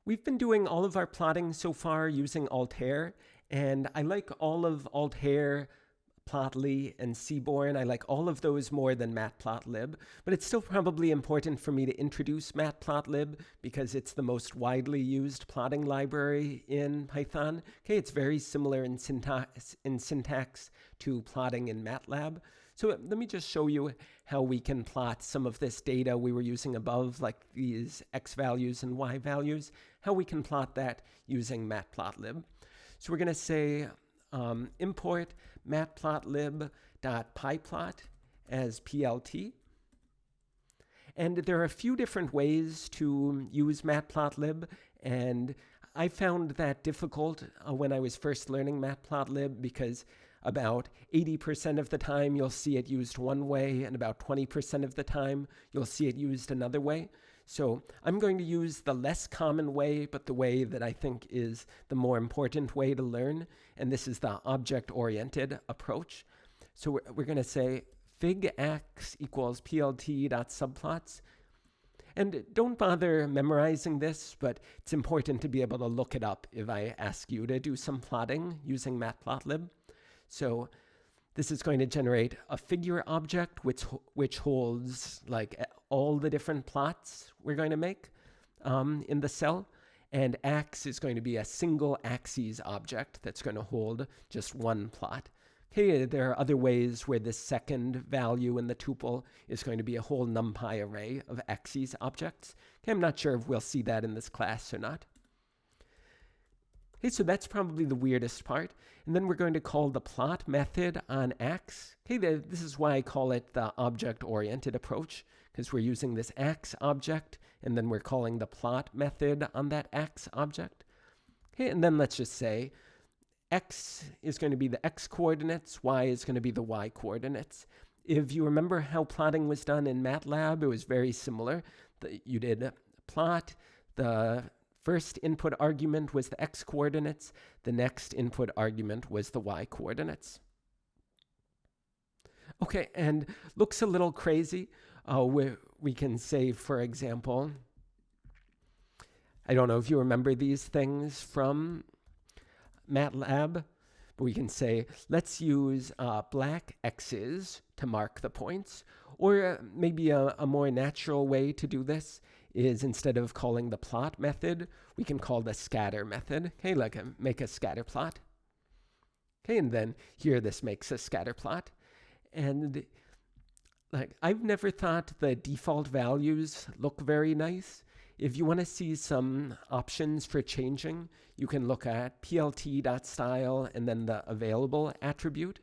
We've been doing all of our plotting so far using Altair, and I like all of Altair, Plotly, and Seaborn. I like all of those more than Matplotlib, but it's still probably important for me to introduce Matplotlib because it's the most widely used plotting library in Python. Okay, it's very similar in syntax to plotting in MATLAB. So let me just show you how we can plot some of this data we were using above, like these x values and y values, how we can plot that using Matplotlib. So we're going to say import matplotlib.pyplot as PLT. And there are a few different ways to use Matplotlib, and I found that difficult when I was first learning Matplotlib because about 80% of the time you'll see it used one way, and about 20% of the time you'll see it used another way. So I'm going to use the less common way, but the way that I think is the more important way to learn, and this is the object-oriented approach. So we're going to say fig_x equals plt.subplots. And don't bother memorizing this, but it's important to be able to look it up if I ask you to do some plotting using Matplotlib. So this is going to generate a figure object which holds like all the different plots we're going to make in the cell. And ax is going to be a single axes object that's going to hold just one plot. Okay, there are other ways where the second value in the tuple is going to be a whole NumPy array of axes objects. Okay, I'm not sure if we'll see that in this class or not. Okay, so that's probably the weirdest part. And then we're going to call the plot method on ax. Okay, this is why I call it the object-oriented approach, because we're using this ax object, and then we're calling the plot method on that ax object. Okay, and then let's just say x is going to be the x coordinates, y is going to be the y coordinates. If you remember how plotting was done in MATLAB, it was very similar. You did plot, the first input argument was the x coordinates, the next input argument was the y coordinates. Okay, and looks a little crazy. We can say, for example, I don't know if you remember these things from MATLAB, but we can say, let's use black x's to mark the points. Or maybe a more natural way to do this is instead of calling the plot method, we can call the scatter method. Okay, like make a scatter plot. Okay, and then here this makes a scatter plot. And like I've never thought the default values look very nice. If you want to see some options for changing, you can look at plt.style and then the available attribute.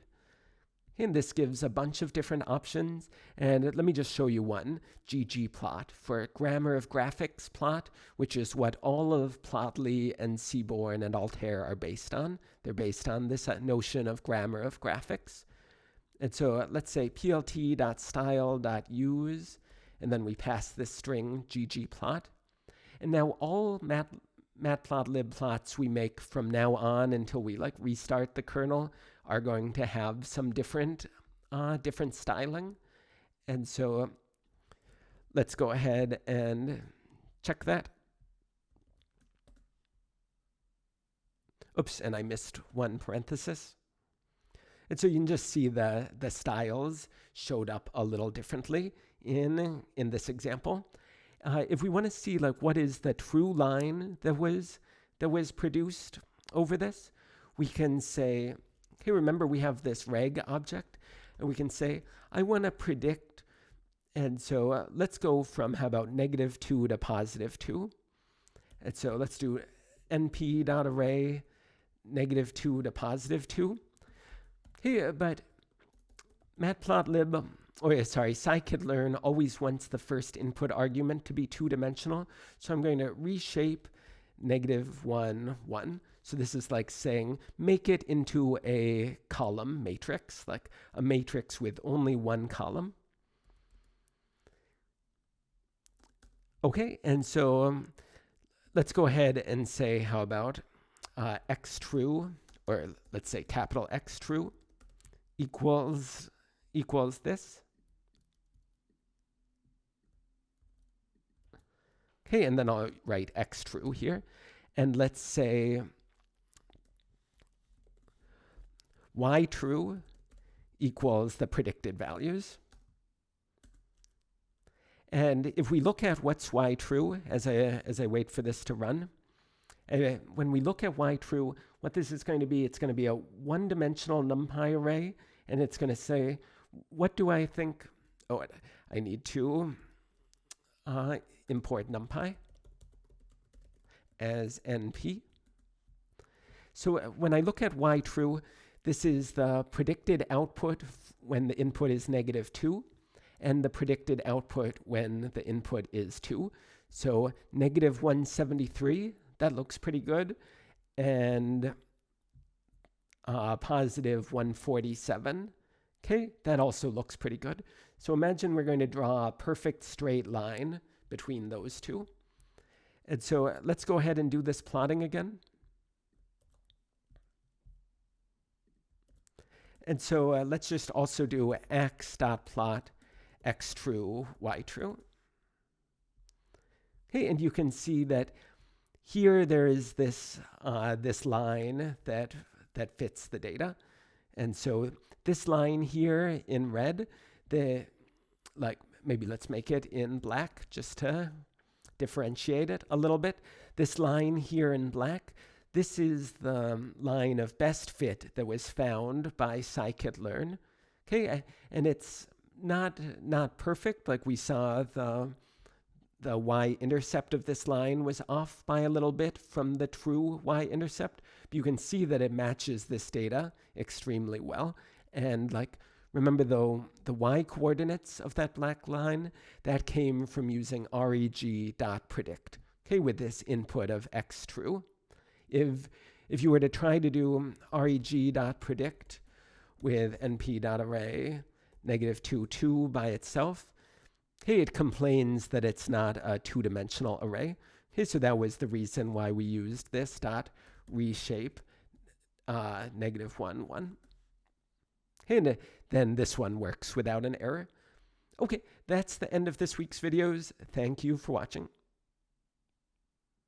And this gives a bunch of different options. And let me just show you one, ggplot, for grammar of graphics plot, which is what all of Plotly and Seaborn and Altair are based on. They're based on this notion of grammar of graphics. And so let's say plt.style.use, and then we pass this string ggplot. And now all Matplotlib plots we make from now on until we like restart the kernel are going to have some different styling. And so let's go ahead and check that. Oops, and I missed one parenthesis. And so you can just see the styles showed up a little differently in this example. If we want to see like what is the true line that was produced over this, we can say, okay, remember we have this reg object, and we can say, I want to predict, and so let's go from how about -2 to +2. And so let's do np.array -2 to +2. Here, but Matplotlib, scikit-learn always wants the first input argument to be two-dimensional. So I'm going to reshape -1, 1. So this is like saying, make it into a column matrix, like a matrix with only one column. Okay, and so let's go ahead and say, how about x true, or let's say capital X true, equals this. Okay, and then I'll write x true here. And let's say y true equals the predicted values. And if we look at what's y true as I wait for this to run, when we look at y true, what this is going to be, it's going to be a one-dimensional NumPy array, and it's going to say, what do I think? Oh, I need to import NumPy as NP. So when I look at y true, this is the predicted output when the input is -2, and the predicted output when the input is 2. So -173, that looks pretty good, and +147. Okay, that also looks pretty good. So imagine we're going to draw a perfect straight line between those two. And so let's go ahead and do this plotting again. And so let's just also do x.plot x true, y true. Okay, and you can see that here there is this this line that fits the data. And so this line here in red, maybe let's make it in black just to differentiate it a little bit. This line here in black, this is the line of best fit that was found by scikit-learn. Okay, and it's not perfect. Like we saw, the y-intercept of this line was off by a little bit from the true y-intercept. But you can see that it matches this data extremely well. And like, remember though, the y-coordinates of that black line, that came from using reg.predict, okay, with this input of x true. If you were to try to do reg.predict with np.array -2, 2 by itself, hey, it complains that it's not a two-dimensional array. Okay, so that was the reason why we used this dot reshape -1, 1. And then this one works without an error. Okay, that's the end of this week's videos. Thank you for watching.